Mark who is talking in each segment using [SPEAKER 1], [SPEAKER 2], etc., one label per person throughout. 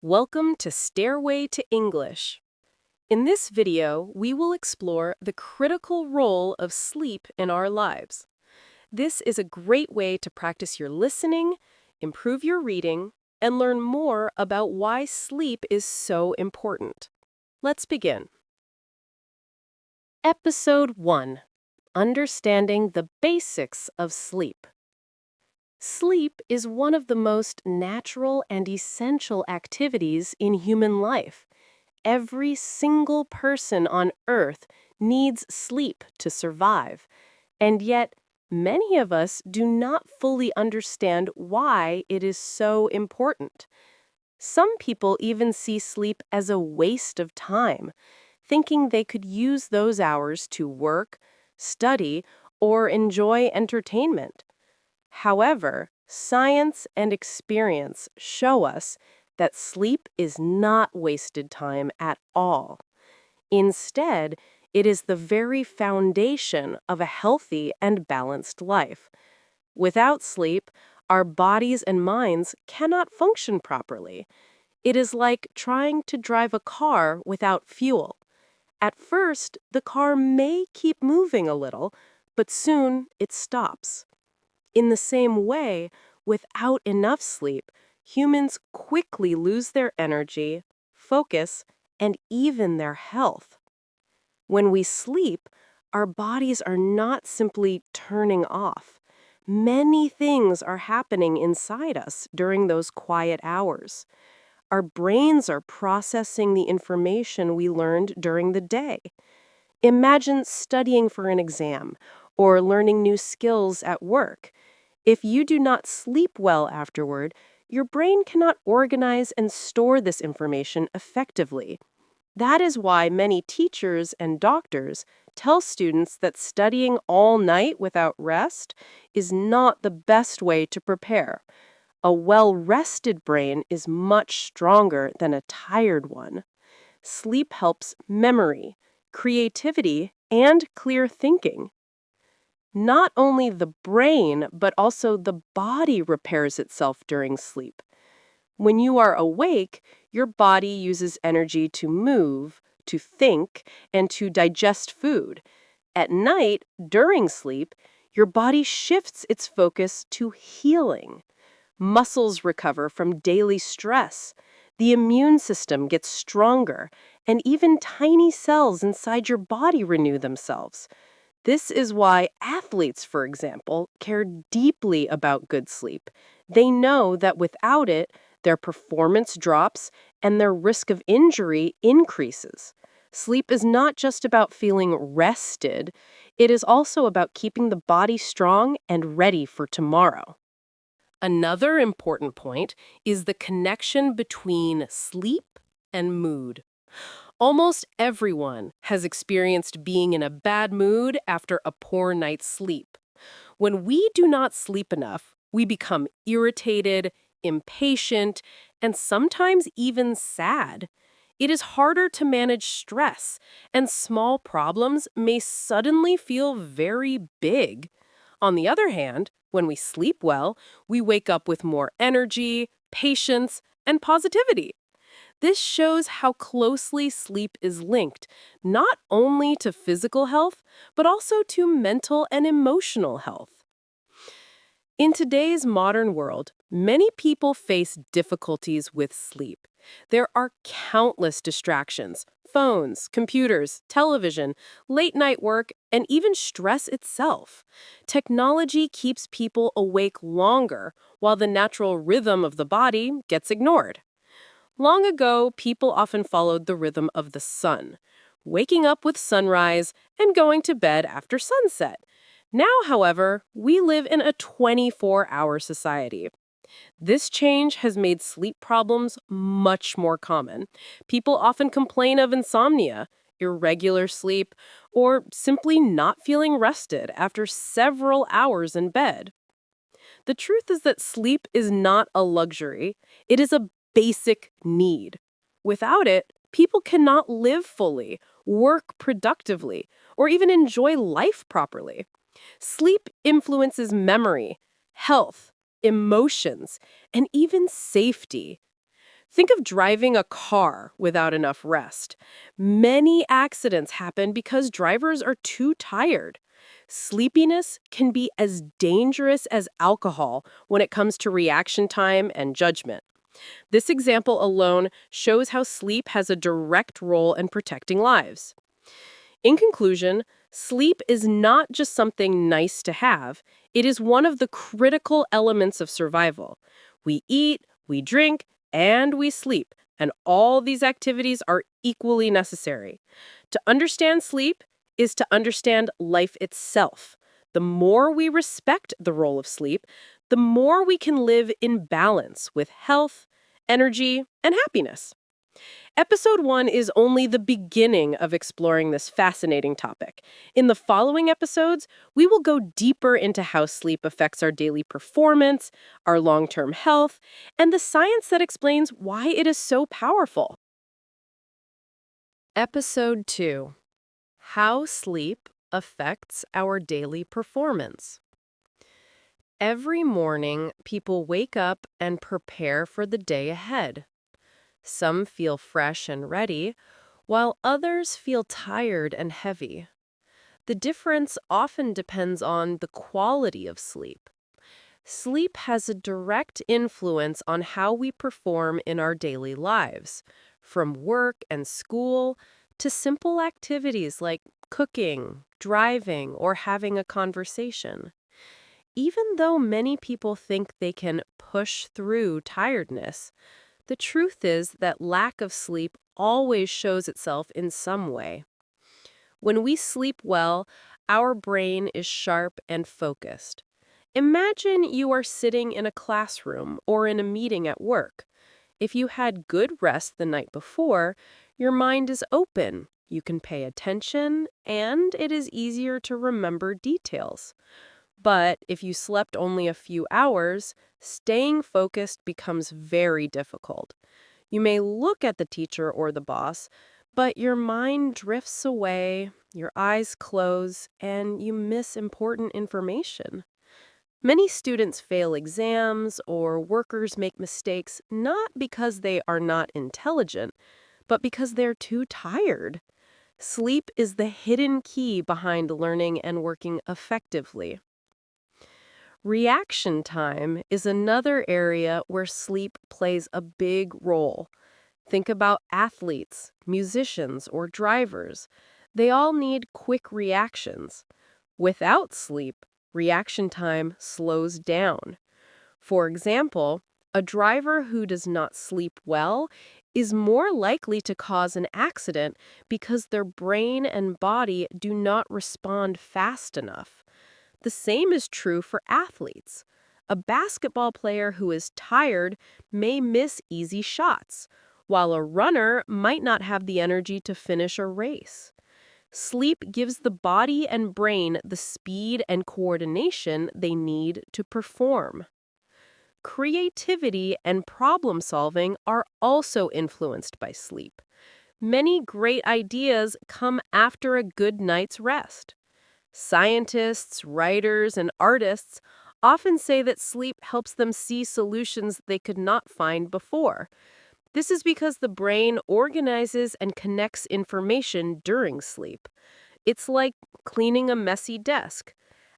[SPEAKER 1] Welcome to Stairway to English. In this video, we will explore the critical role of sleep in our lives. This is a great way to practice your listening, improve your reading, and learn more about why sleep is so important. Let's begin. Episode 1: Understanding the Basics of Sleep. Sleep is one of the most natural and essential activities in human life. Every single person on Earth needs sleep to survive, and yet many of us do not fully understand why it is so important. Some people even see sleep as a waste of time, thinking they could use those hours to work, study, or enjoy entertainment. However, science and experience show us that sleep is not wasted time at all. Instead, it is the very foundation of a healthy and balanced life. Without sleep, our bodies and minds cannot function properly. It is like trying to drive a car without fuel. At first, the car may keep moving a little, but soon it stops. In the same way, without enough sleep, humans quickly lose their energy, focus, and even their health. When we sleep, our bodies are not simply turning off. Many things are happening inside us during those quiet hours. Our brains are processing the information we learned during the day. Imagine studying for an exam or learning new skills at work. If you do not sleep well afterward, your brain cannot organize and store this information effectively. That is why many teachers and doctors tell students that studying all night without rest is not the best way to prepare. A well-rested brain is much stronger than a tired one. Sleep helps memory, creativity, and clear thinking. Not only the brain, but also the body repairs itself during sleep. When you are awake, your body uses energy to move, to think, and to digest food. At night, during sleep, your body shifts its focus to healing. Muscles recover from daily stress. The immune system gets stronger, and even tiny cells inside your body renew themselves. This is why athletes, for example, care deeply about good sleep. They know that without it, their performance drops and their risk of injury increases. Sleep is not just about feeling rested, it is also about keeping the body strong and ready for tomorrow. Another important point is the connection between sleep and mood. Almost everyone has experienced being in a bad mood after a poor night's sleep. When we do not sleep enough, we become irritated, impatient, and sometimes even sad. It is harder to manage stress, and small problems may suddenly feel very big. On the other hand, when we sleep well, we wake up with more energy, patience, and positivity. This shows how closely sleep is linked, not only to physical health, but also to mental and emotional health. In today's modern world, many people face difficulties with sleep. There are countless distractions: phones, computers, television, late night work, and even stress itself. Technology keeps people awake longer, while the natural rhythm of the body gets ignored. Long ago, people often followed the rhythm of the sun, waking up with sunrise and going to bed after sunset. Now, however, we live in a 24-hour society. This change has made sleep problems much more common. People often complain of insomnia, irregular sleep, or simply not feeling rested after several hours in bed. The truth is that sleep is not a luxury, it is a basic need. Without it, people cannot live fully, work productively, or even enjoy life properly. Sleep influences memory, health, emotions, and even safety. Think of driving a car without enough rest. Many accidents happen because drivers are too tired. Sleepiness can be as dangerous as alcohol when it comes to reaction time and judgment. This example alone shows how sleep has a direct role in protecting lives. In conclusion, sleep is not just something nice to have, it is one of the critical elements of survival. We eat, we drink, and we sleep, and all these activities are equally necessary. To understand sleep is to understand life itself. The more we respect the role of sleep, the more we can live in balance with health, energy, and happiness. Episode 1 is only the beginning of exploring this fascinating topic. In the following episodes, we will go deeper into how sleep affects our daily performance, our long-term health, and the science that explains why it is so powerful. Episode 2: How Sleep Affects Our Daily Performance. Every morning, people wake up and prepare for the day ahead. Some feel fresh and ready, while others feel tired and heavy. The difference often depends on the quality of sleep. Sleep has a direct influence on how we perform in our daily lives, from work and school to simple activities like cooking, driving, or having a conversation. Even though many people think they can push through tiredness, the truth is that lack of sleep always shows itself in some way. When we sleep well, our brain is sharp and focused. Imagine you are sitting in a classroom or in a meeting at work. If you had good rest the night before, your mind is open, you can pay attention, and it is easier to remember details. But if you slept only a few hours, staying focused becomes very difficult. You may look at the teacher or the boss, but your mind drifts away, your eyes close, and you miss important information. Many students fail exams or workers make mistakes not because they are not intelligent, but because they're too tired. Sleep is the hidden key behind learning and working effectively. Reaction time is another area where sleep plays a big role. Think about athletes, musicians, or drivers. They all need quick reactions. Without sleep, reaction time slows down. For example, a driver who does not sleep well is more likely to cause an accident because their brain and body do not respond fast enough. The same is true for athletes. A basketball player who is tired may miss easy shots, while a runner might not have the energy to finish a race. Sleep gives the body and brain the speed and coordination they need to perform. Creativity and problem solving are also influenced by sleep. Many great ideas come after a good night's rest. Scientists, writers, and artists often say that sleep helps them see solutions they could not find before. This is because the brain organizes and connects information during sleep. It's like cleaning a messy desk.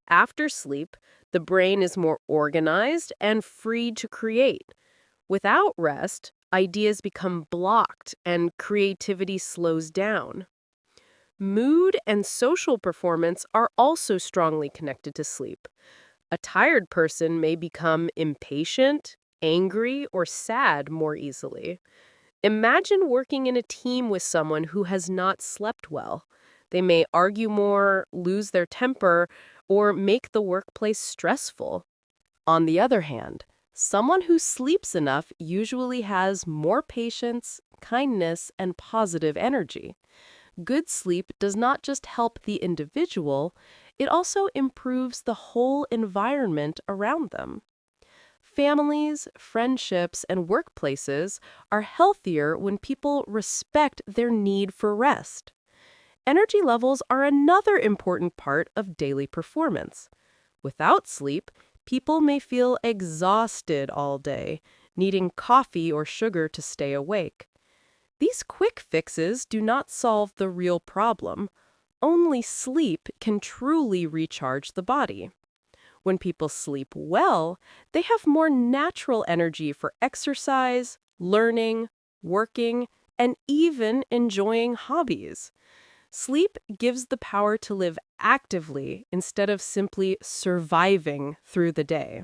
[SPEAKER 1] After sleep, the brain is more organized and free to create. Without rest, ideas become blocked and creativity slows down. Mood and social performance are also strongly connected to sleep. A tired person may become impatient, angry, or sad more easily. Imagine working in a team with someone who has not slept well. They may argue more, lose their temper, or make the workplace stressful. On the other hand, someone who sleeps enough usually has more patience, kindness, and positive energy. Good sleep does not just help the individual, it also improves the whole environment around them. Families, friendships, and workplaces are healthier when people respect their need for rest. Energy levels are another important part of daily performance. Without sleep, people may feel exhausted all day, needing coffee or sugar to stay awake. These quick fixes do not solve the real problem. Only sleep can truly recharge the body. When people sleep well, they have more natural energy for exercise, learning, working, and even enjoying hobbies. Sleep gives the power to live actively instead of simply surviving through the day.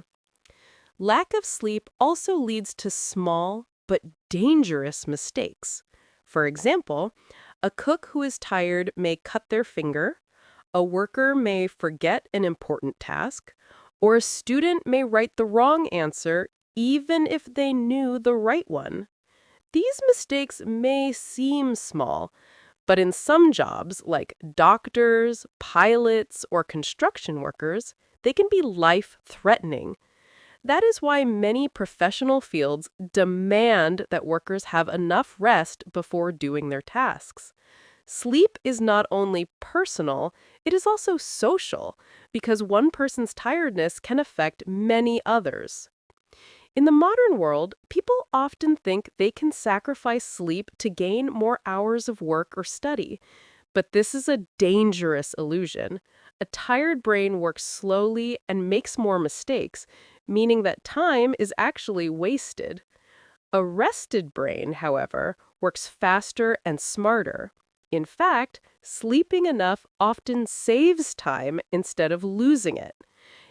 [SPEAKER 1] Lack of sleep also leads to small but dangerous mistakes. For example, a cook who is tired may cut their finger, a worker may forget an important task, or a student may write the wrong answer even if they knew the right one. These mistakes may seem small, but in some jobs, like doctors, pilots, or construction workers, they can be life-threatening. That is why many professional fields demand that workers have enough rest before doing their tasks. Sleep is not only personal, it is also social, because one person's tiredness can affect many others. In the modern world, people often think they can sacrifice sleep to gain more hours of work or study. But this is a dangerous illusion. A tired brain works slowly and makes more mistakes, meaning that time is actually wasted. A rested brain, however, works faster and smarter. In fact, sleeping enough often saves time instead of losing it.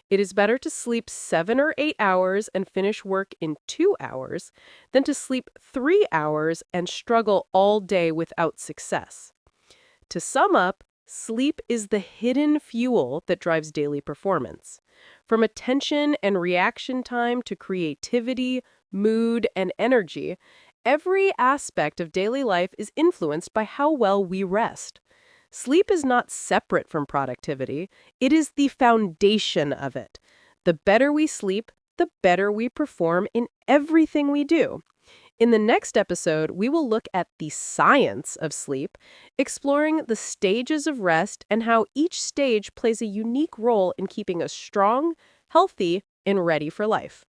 [SPEAKER 1] It is better to sleep 7 or 8 hours and finish work in 2 hours than to sleep 3 hours and struggle all day without success. To sum up, sleep is the hidden fuel that drives daily performance. From attention and reaction time to creativity, mood, and energy, every aspect of daily life is influenced by how well we rest. Sleep is not separate from productivity, it is the foundation of it. The better we sleep, the better we perform in everything we do. In the next episode, we will look at the science of sleep, exploring the stages of rest and how each stage plays a unique role in keeping us strong, healthy, and ready for life.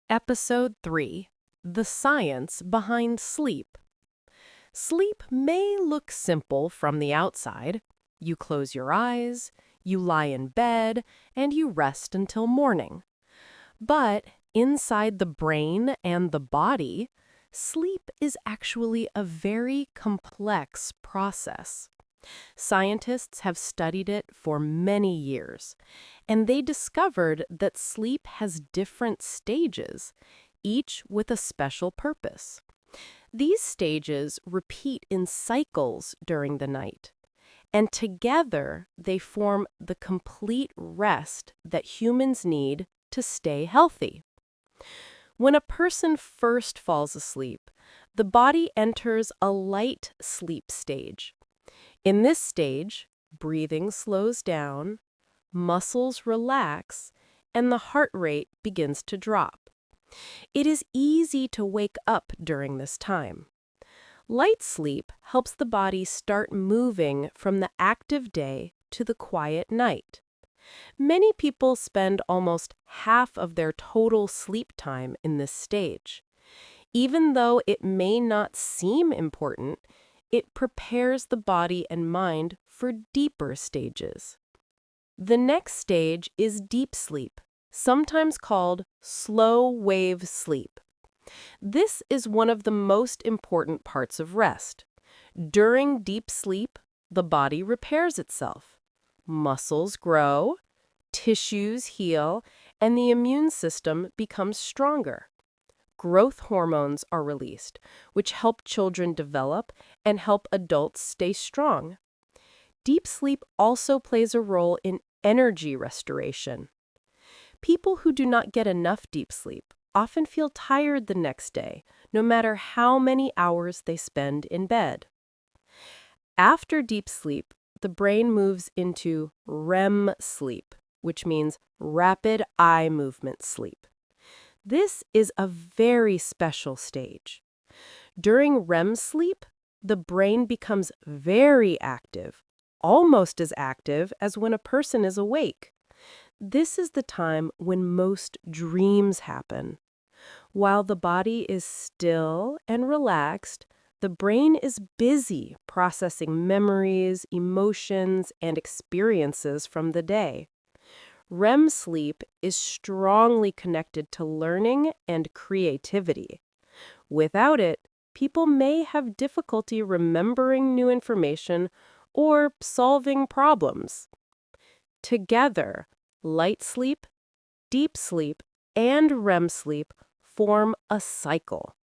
[SPEAKER 1] Episode 3: The Science Behind Sleep. Sleep may look simple from the outside. You close your eyes, you lie in bed, and you rest until morning. But inside the brain and the body, sleep is actually a very complex process. Scientists have studied it for many years, and they discovered that sleep has different stages, each with a special purpose. These stages repeat in cycles during the night, and together they form the complete rest that humans need to stay healthy. When a person first falls asleep, the body enters a light sleep stage. In this stage, breathing slows down, muscles relax, and the heart rate begins to drop. It is easy to wake up during this time. Light sleep helps the body start moving from the active day to the quiet night. Many people spend almost half of their total sleep time in this stage. Even though it may not seem important, it prepares the body and mind for deeper stages. The next stage is deep sleep, sometimes called slow wave sleep. This is one of the most important parts of rest. During deep sleep, the body repairs itself. Muscles grow, tissues heal, and the immune system becomes stronger. Growth hormones are released, which help children develop and help adults stay strong. Deep sleep also plays a role in energy restoration. People who do not get enough deep sleep often feel tired the next day, no matter how many hours they spend in bed. After deep sleep, the brain moves into REM sleep, which means rapid eye movement sleep. This is a very special stage. During REM sleep, the brain becomes very active, almost as active as when a person is awake. This is the time when most dreams happen. While the body is still and relaxed, the brain is busy processing memories, emotions, and experiences from the day. REM sleep is strongly connected to learning and creativity. Without it, people may have difficulty remembering new information or solving problems. Together, light sleep, deep sleep, and REM sleep form a cycle.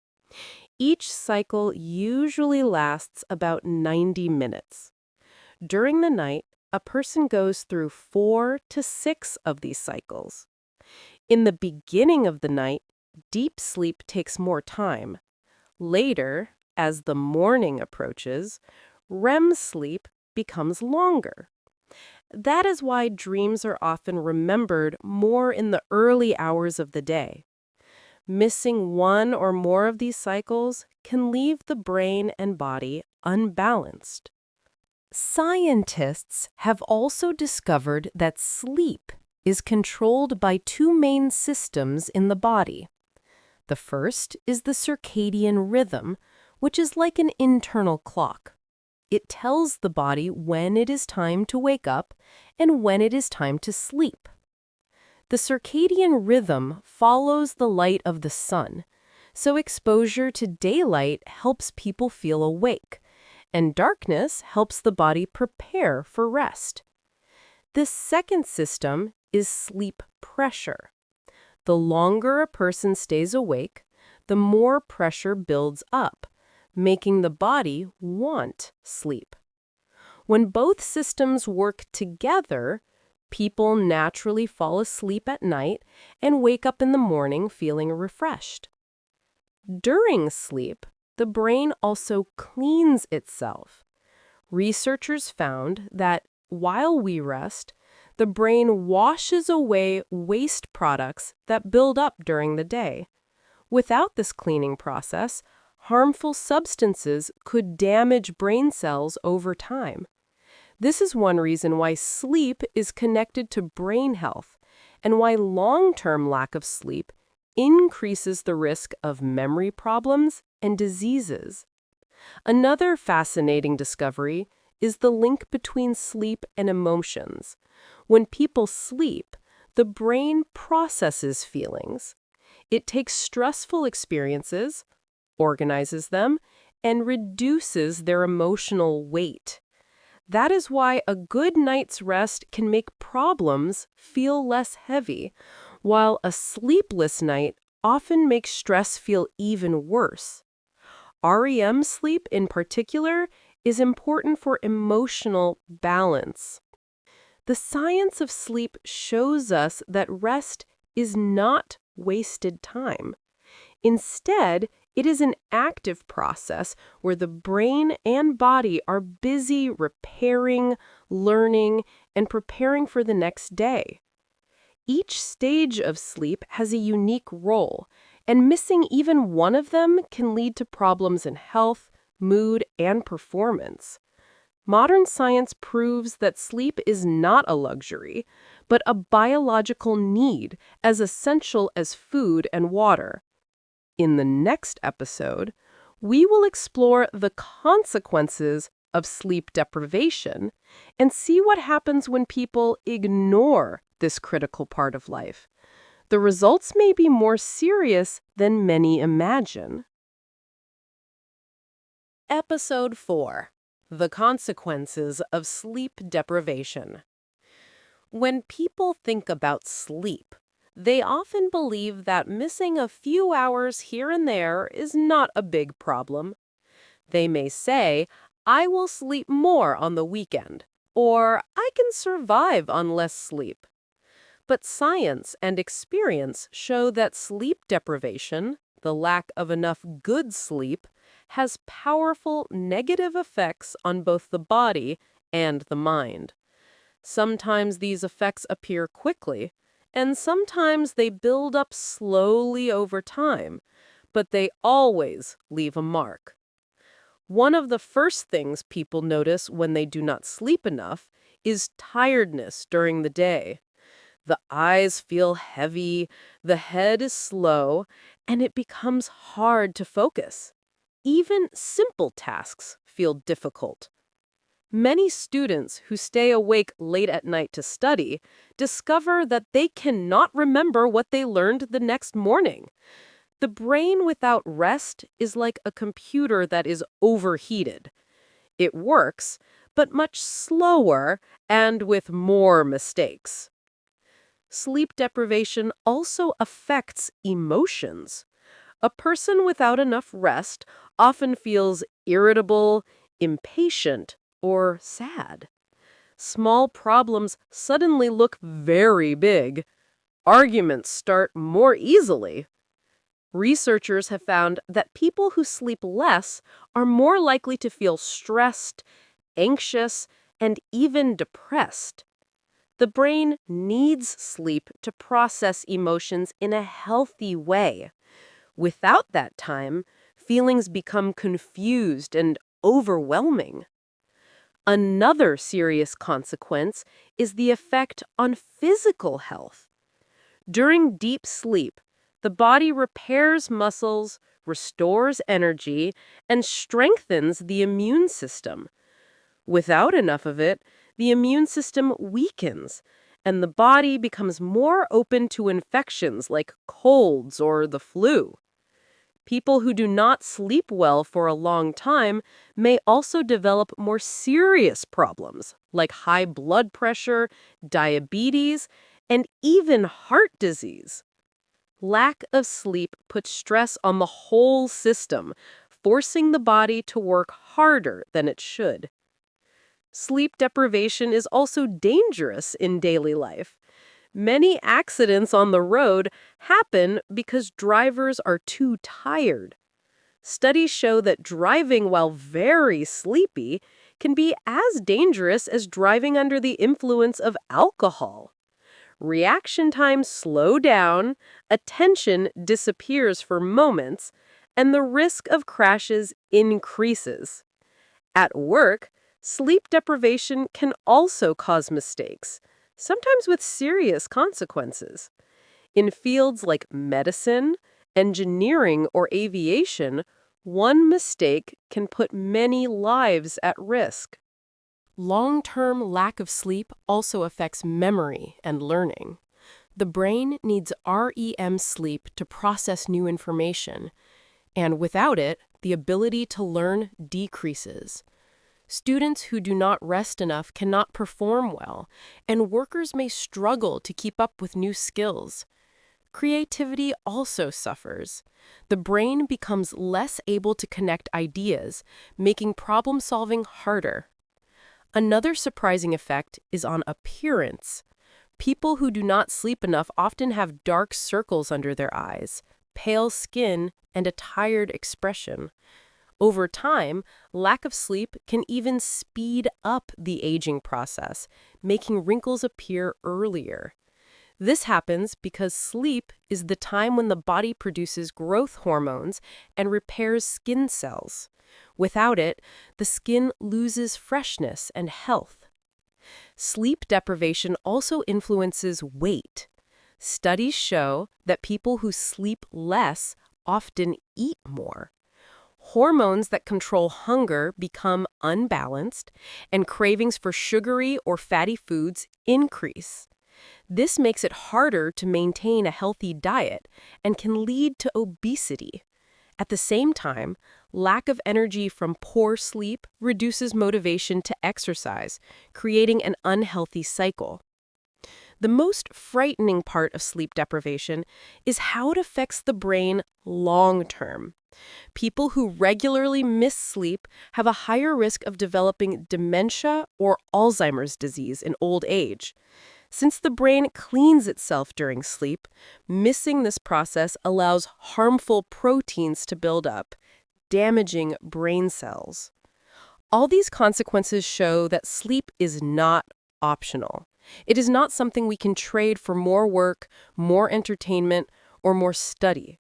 [SPEAKER 1] Each cycle usually lasts about 90 minutes. During the night, a person goes through 4 to 6 of these cycles. In the beginning of the night, deep sleep takes more time. Later, as the morning approaches, REM sleep becomes longer. That is why dreams are often remembered more in the early hours of the day. Missing one or more of these cycles can leave the brain and body unbalanced. Scientists have also discovered that sleep is controlled by two main systems in the body. The first is the circadian rhythm, which is like an internal clock. It tells the body when it is time to wake up and when it is time to sleep. The circadian rhythm follows the light of the sun, so exposure to daylight helps people feel awake, and darkness helps the body prepare for rest. The second system is sleep pressure. The longer a person stays awake, the more pressure builds up, making the body want sleep. When both systems work together, people naturally fall asleep at night and wake up in the morning feeling refreshed. During sleep, the brain also cleans itself. Researchers found that while we rest, the brain washes away waste products that build up during the day. Without this cleaning process, harmful substances could damage brain cells over time. This is one reason why sleep is connected to brain health and why long-term lack of sleep increases the risk of memory problems and diseases. Another fascinating discovery is the link between sleep and emotions. When people sleep, the brain processes feelings. It takes stressful experiences, organizes them, and reduces their emotional weight. That is why a good night's rest can make problems feel less heavy, while a sleepless night often makes stress feel even worse. REM sleep, in particular, is important for emotional balance. The science of sleep shows us that rest is not wasted time. Instead, it is an active process where the brain and body are busy repairing, learning, and preparing for the next day. Each stage of sleep has a unique role, and missing even one of them can lead to problems in health, mood, and performance. Modern science proves that sleep is not a luxury, but a biological need as essential as food and water. In the next episode, we will explore the consequences of sleep deprivation and see what happens when people ignore this critical part of life. The results may be more serious than many imagine. Episode 4: The Consequences of Sleep Deprivation. When people think about sleep, they often believe that missing a few hours here and there is not a big problem. They may say, "I will sleep more on the weekend," or "I can survive on less sleep." But science and experience show that sleep deprivation, the lack of enough good sleep, has powerful negative effects on both the body and the mind. Sometimes these effects appear quickly, and sometimes they build up slowly over time, but they always leave a mark. One of the first things people notice when they do not sleep enough is tiredness during the day. The eyes feel heavy, the head is slow, and it becomes hard to focus. Even simple tasks feel difficult. Many students who stay awake late at night to study discover that they cannot remember what they learned the next morning. The brain without rest is like a computer that is overheated. It works, but much slower and with more mistakes. Sleep deprivation also affects emotions. A person without enough rest often feels irritable, impatient, or sad. Small problems suddenly look very big. Arguments start more easily. Researchers have found that people who sleep less are more likely to feel stressed, anxious, and even depressed. The brain needs sleep to process emotions in a healthy way. Without that time, feelings become confused and overwhelming. Another serious consequence is the effect on physical health. During deep sleep, the body repairs muscles, restores energy, and strengthens the immune system. Without enough of it, the immune system weakens, and the body becomes more open to infections like colds or the flu. People who do not sleep well for a long time may also develop more serious problems like high blood pressure, diabetes, and even heart disease. Lack of sleep puts stress on the whole system, forcing the body to work harder than it should. Sleep deprivation is also dangerous in daily life. Many accidents on the road happen because drivers are too tired. Studies show that driving while very sleepy can be as dangerous as driving under the influence of alcohol. Reaction times slow down, attention disappears for moments, and the risk of crashes increases. At work, sleep deprivation can also cause mistakes, sometimes with serious consequences. In fields like medicine, engineering, or aviation, one mistake can put many lives at risk. Long-term lack of sleep also affects memory and learning. The brain needs REM sleep to process new information, and without it, the ability to learn decreases. Students who do not rest enough cannot perform well, and workers may struggle to keep up with new skills. Creativity also suffers. The brain becomes less able to connect ideas, making problem-solving harder. Another surprising effect is on appearance. People who do not sleep enough often have dark circles under their eyes, pale skin, and a tired expression. Over time, lack of sleep can even speed up the aging process, making wrinkles appear earlier. This happens because sleep is the time when the body produces growth hormones and repairs skin cells. Without it, the skin loses freshness and health. Sleep deprivation also influences weight. Studies show that people who sleep less often eat more. Hormones that control hunger become unbalanced, and cravings for sugary or fatty foods increase. This makes it harder to maintain a healthy diet and can lead to obesity. At the same time, lack of energy from poor sleep reduces motivation to exercise, creating an unhealthy cycle. The most frightening part of sleep deprivation is how it affects the brain long term. People who regularly miss sleep have a higher risk of developing dementia or Alzheimer's disease in old age. Since the brain cleans itself during sleep, missing this process allows harmful proteins to build up, damaging brain cells. All these consequences show that sleep is not optional. It is not something we can trade for more work, more entertainment, or more study.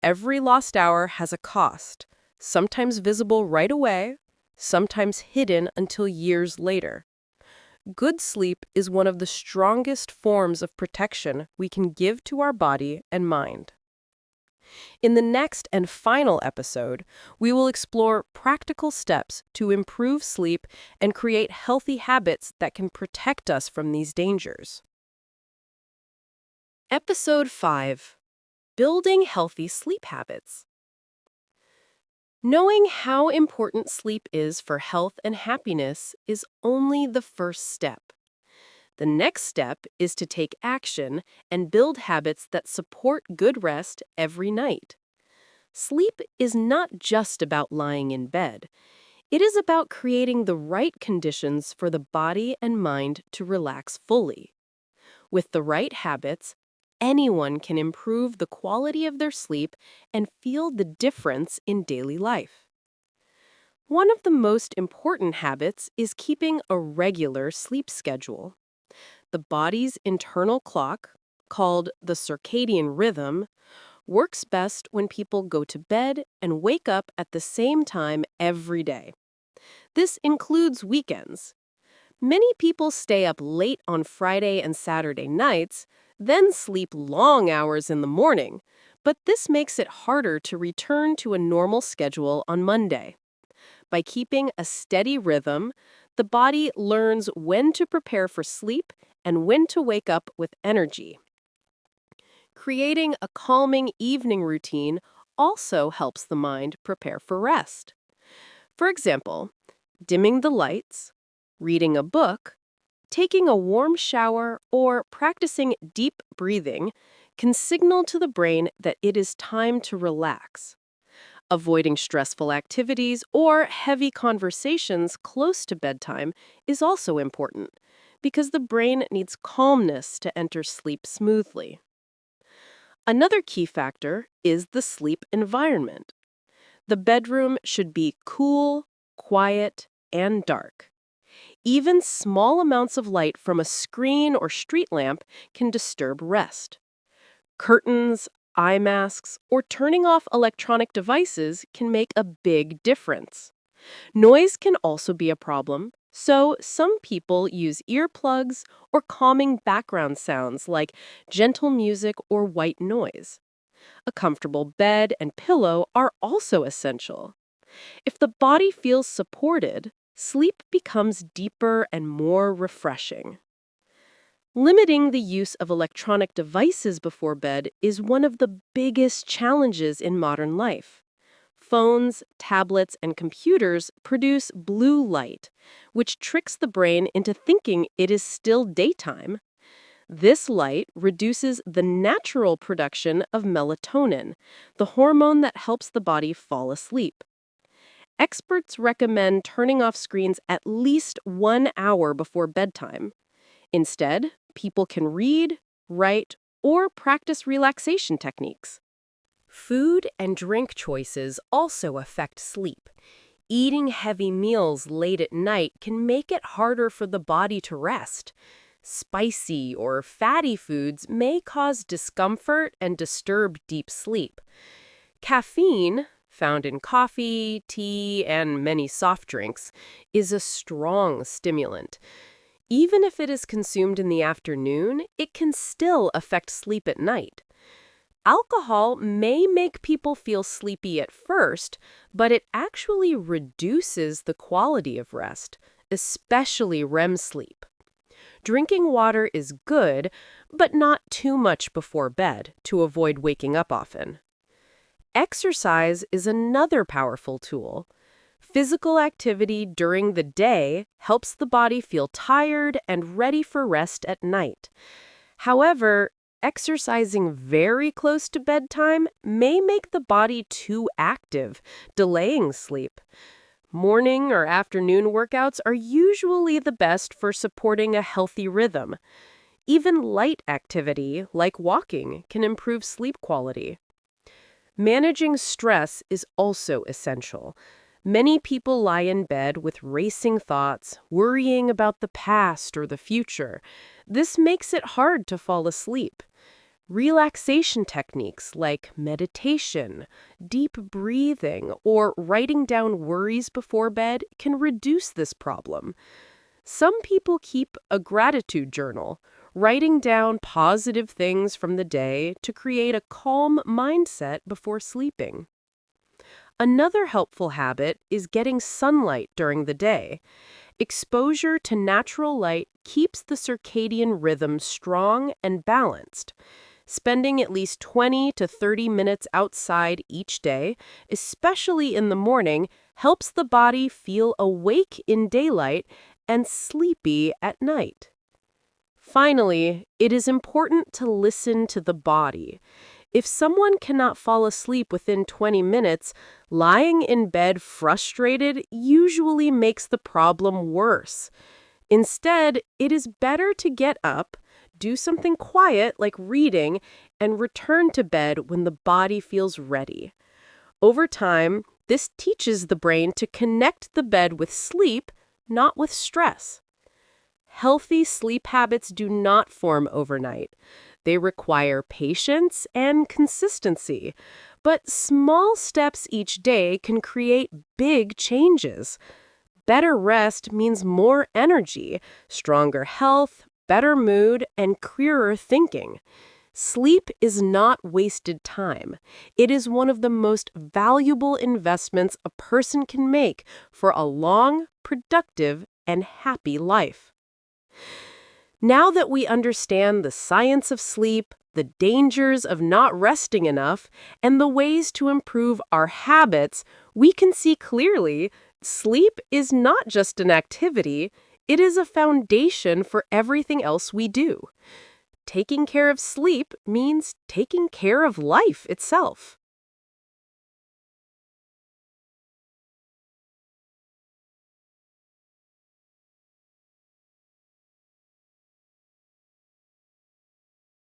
[SPEAKER 1] Every lost hour has a cost, sometimes visible right away, sometimes hidden until years later. Good sleep is one of the strongest forms of protection we can give to our body and mind. In the next and final episode, we will explore practical steps to improve sleep and create healthy habits that can protect us from these dangers. Episode 5: Building Healthy Sleep Habits. Knowing how important sleep is for health and happiness is only the first step. The next step is to take action and build habits that support good rest every night. Sleep is not just about lying in bed. It is about creating the right conditions for the body and mind to relax fully. With the right habits, anyone can improve the quality of their sleep and feel the difference in daily life. One of the most important habits is keeping a regular sleep schedule. The body's internal clock, called the circadian rhythm, works best when people go to bed and wake up at the same time every day. This includes weekends. Many people stay up late on Friday and Saturday nights, then sleep long hours in the morning, but this makes it harder to return to a normal schedule on Monday. By keeping a steady rhythm, the body learns when to prepare for sleep and when to wake up with energy. Creating a calming evening routine also helps the mind prepare for rest. For example, dimming the lights, reading a book, taking a warm shower, or practicing deep breathing can signal to the brain that it is time to relax. Avoiding stressful activities or heavy conversations close to bedtime is also important because the brain needs calmness to enter sleep smoothly. Another key factor is the sleep environment. The bedroom should be cool, quiet, and dark. Even small amounts of light from a screen or street lamp can disturb rest. Curtains, eye masks, or turning off electronic devices can make a big difference. Noise can also be a problem, so some people use earplugs or calming background sounds like gentle music or white noise. A comfortable bed and pillow are also essential. If the body feels supported, sleep becomes deeper and more refreshing. Limiting the use of electronic devices before bed is one of the biggest challenges in modern life. Phones, tablets, and computers produce blue light, which tricks the brain into thinking it is still daytime. This light reduces the natural production of melatonin, the hormone that helps the body fall asleep. Experts recommend turning off screens at least 1 hour before bedtime. Instead, people can read, write, or practice relaxation techniques. Food and drink choices also affect sleep. Eating heavy meals late at night can make it harder for the body to rest. Spicy or fatty foods may cause discomfort and disturb deep sleep. Caffeine, found in coffee, tea, and many soft drinks, is a strong stimulant. Even if it is consumed in the afternoon, it can still affect sleep at night. Alcohol may make people feel sleepy at first, but it actually reduces the quality of rest, especially REM sleep. Drinking water is good, but not too much before bed to avoid waking up often. Exercise is another powerful tool. Physical activity during the day helps the body feel tired and ready for rest at night. However, exercising very close to bedtime may make the body too active, delaying sleep. Morning or afternoon workouts are usually the best for supporting a healthy rhythm. Even light activity, like walking, can improve sleep quality. Managing stress is also essential. Many people lie in bed with racing thoughts, worrying about the past or the future. This makes it hard to fall asleep. Relaxation techniques like meditation, deep breathing, or writing down worries before bed can reduce this problem. Some people keep a gratitude journal, writing down positive things from the day to create a calm mindset before sleeping. Another helpful habit is getting sunlight during the day. Exposure to natural light keeps the circadian rhythm strong and balanced. Spending at least 20 to 30 minutes outside each day, especially in the morning, helps the body feel awake in daylight and sleepy at night. Finally, it is important to listen to the body. If someone cannot fall asleep within 20 minutes, lying in bed frustrated usually makes the problem worse. Instead, it is better to get up, do something quiet like reading, and return to bed when the body feels ready. Over time, this teaches the brain to connect the bed with sleep, not with stress. Healthy sleep habits do not form overnight. They require patience and consistency, but small steps each day can create big changes. Better rest means more energy, stronger health, better mood, and clearer thinking. Sleep is not wasted time. It is one of the most valuable investments a person can make for a long, productive, and happy life. Now that we understand the science of sleep, the dangers of not resting enough, and the ways to improve our habits, we can see clearly sleep is not just an activity, it is a foundation for everything else we do. Taking care of sleep means taking care of life itself.